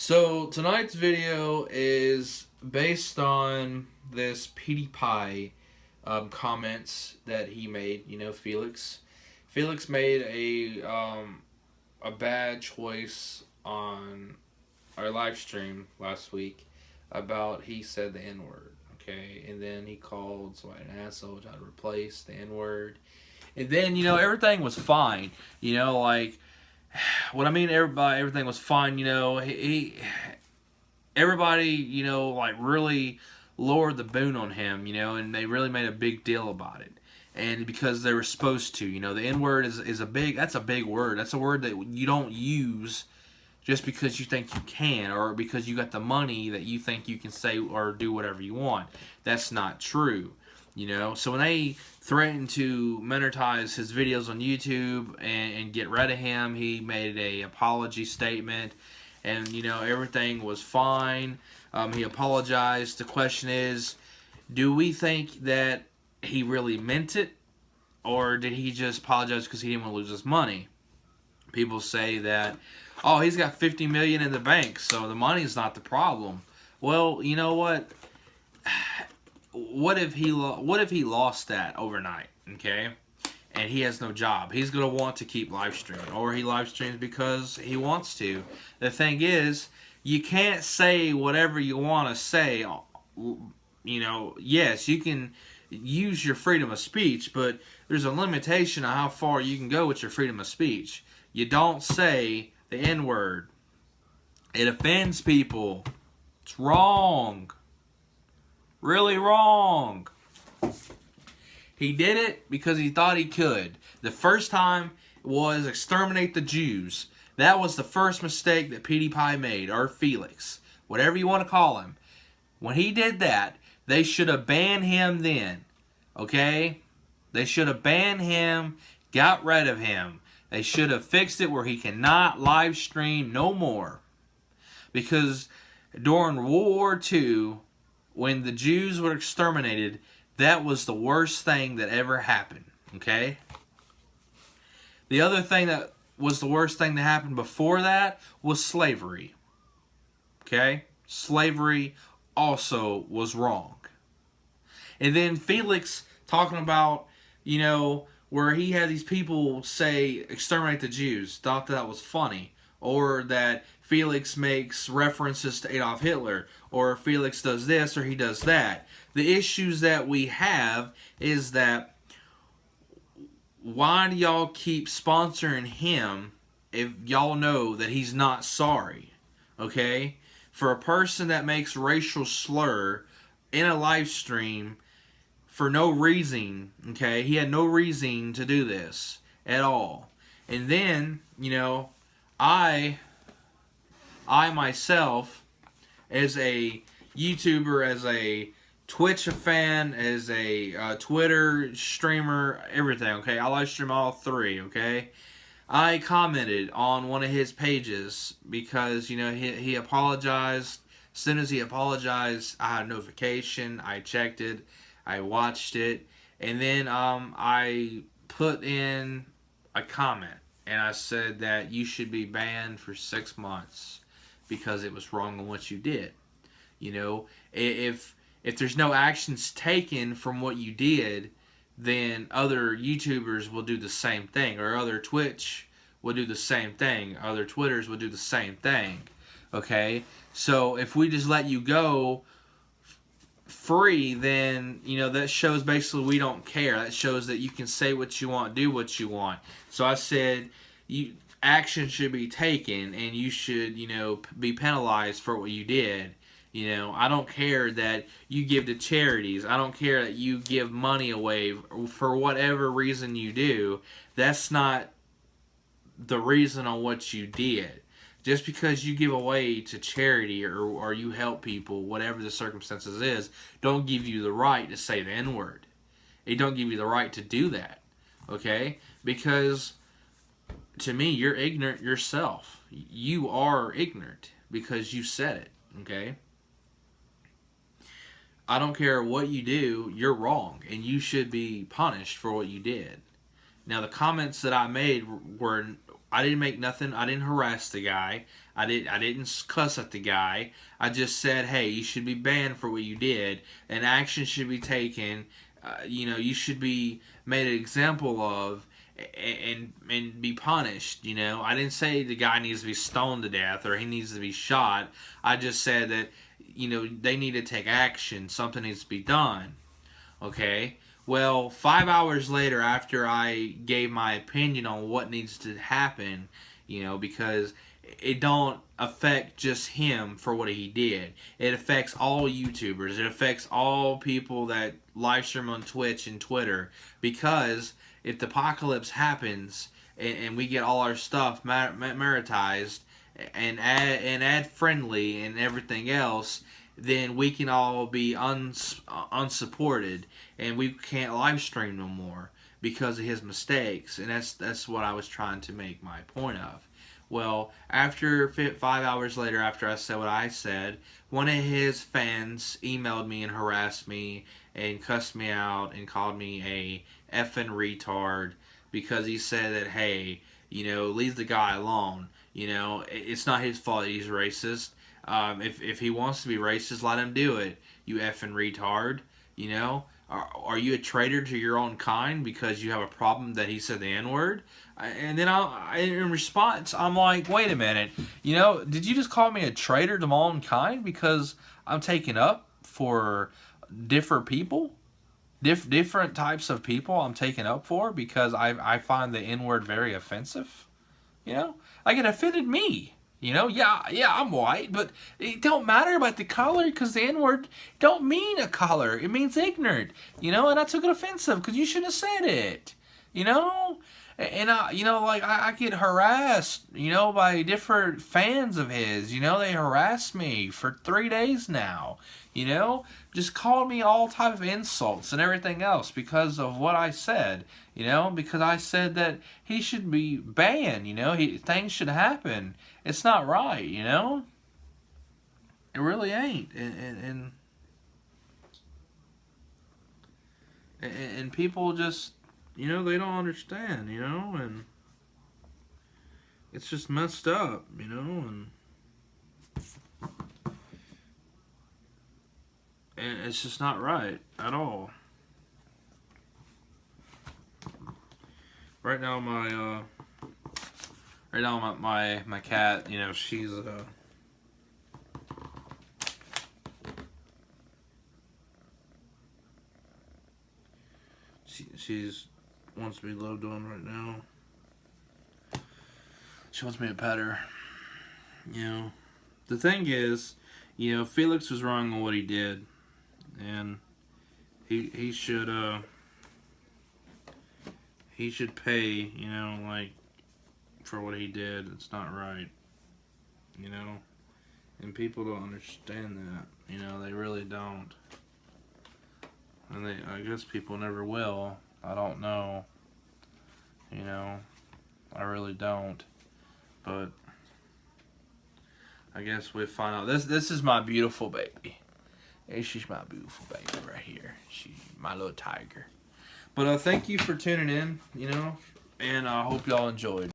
So tonight's video is based on this Piediepie comments that he made. Felix. Felix made a bad choice on our live stream last week about he said the N word. Okay, and then he called somebody an asshole, tried to replace the N word, and then everything was fine. Like what I mean, everything was fine. Everybody, like really lowered the boon on him, and they really made a big deal about it. And because they were supposed to, the N word that's a big word. That's a word that you don't use just because you think you can, or because you got the money that you think you can say or do whatever you want. That's not true. So when they threatened to monetize his videos on YouTube and get rid of him, he made a apology statement, and everything was fine. He apologized. The question is, do we think that he really meant it, or did he just apologize because he didn't want to lose his money? People say that, oh, he's got $50 million in the bank, so the money's not the problem. Well, you know what? What if he lost that overnight? Okay, and he has no job. He's gonna want to keep live streaming, or he live streams because he wants to. The thing is, you can't say whatever you want to say. Yes, you can use your freedom of speech, but there's a limitation on how far you can go with your freedom of speech. You don't say the N word. It offends people. It's wrong. Really wrong. He did it because he thought he could. The first time was exterminate the Jews. That was the first mistake that Piediepie made, or Felix, whatever you want to call him. When he did that, they should have banned him then. Okay? They should have banned him, got rid of him. They should have fixed it where he cannot live stream no more. Because during World War II, when the Jews were exterminated, that was the worst thing that ever happened. Okay? The other thing that was the worst thing that happened before that was slavery. Okay? Slavery also was wrong. And then Felix talking about, where he had these people say, exterminate the Jews, thought that was funny. Or that Felix makes references to Adolf Hitler, or Felix does this or he does that. The issues that we have is that, why do y'all keep sponsoring him if y'all know that he's not sorry? Okay? For a person that makes racial slur in a live stream for no reason, okay? He had no reason to do this at all. And then, I myself, as a YouTuber, as a Twitch fan, as a Twitter streamer, everything, okay? I live stream all three, okay? I commented on one of his pages because, he apologized. As soon as he apologized, I had a notification. I checked it. I watched it. And then I put in a comment. And I said that you should be banned for 6 months because it was wrong on what you did. If there's no actions taken from what you did, then other YouTubers will do the same thing, or other Twitch will do the same thing, other Twitters will do the same thing. Okay? So if we just let you go free, then that shows basically we don't care. That shows that you can say what you want, do what you want. So I said action should be taken, and you should be penalized for what you did. I don't care that you give to charities. I don't care that you give money away for whatever reason you do. That's not the reason on what you did. Just because you give away to charity or you help people, whatever the circumstances is, don't give you the right to say the N-word. It don't give you the right to do that. Okay? Because, to me, you're ignorant yourself. You are ignorant because you said it. Okay? I don't care what you do, you're wrong. And you should be punished for what you did. Now, the comments that I made were, I didn't make nothing, I didn't harass the guy. I didn't cuss at the guy. I just said, hey, you should be banned for what you did, and action should be taken. You should be made an example of, and be punished. I didn't say the guy needs to be stoned to death or he needs to be shot. I just said that they need to take action. Something needs to be done. Okay. Well, 5 hours later, after I gave my opinion on what needs to happen, because it don't affect just him for what he did. It affects all YouTubers. It affects all people that live stream on Twitch and Twitter. Because if the apocalypse happens and we get all our stuff monetized and ad friendly and everything else, then we can all be unsupported and we can't live stream no more because of his mistakes. And that's what I was trying to make my point of. Well, after 5 hours later, after I said what I said, one of his fans emailed me and harassed me and cussed me out and called me a effing retard because he said that, hey, leave the guy alone. It's not his fault that he's racist. If he wants to be racist, let him do it. You effing retard. Are you a traitor to your own kind because you have a problem that he said the N-word? And then in response, I'm like, wait a minute. Did you just call me a traitor to my own kind because I'm taking up for different people? Different types of people I'm taking up for because I find the N-word very offensive? Like it offended me. Yeah, I'm white, but it don't matter about the color because the N-word don't mean a color. It means ignorant, and I took it offensive because you shouldn't have said it, And I get harassed, by different fans of his. They harassed me for 3 days now. Just called me all type of insults and everything else because of what I said. Because I said that he should be banned. Things should happen. It's not right. It really ain't. And people just, they don't understand. And it's just messed up. And it's just not right at all. Right now, my cat, she's she's wants to be loved on right now. She wants me to pet her. The thing is, Felix was wrong on what he did, and he should pay, for what he did. It's not right, and people don't understand that, they really don't, and I guess people never will. I don't know, I really don't, but I guess we'll find out. This is my beautiful baby. She's my beautiful baby right here. She's my little tiger. But thank you for tuning in, and I hope y'all enjoyed.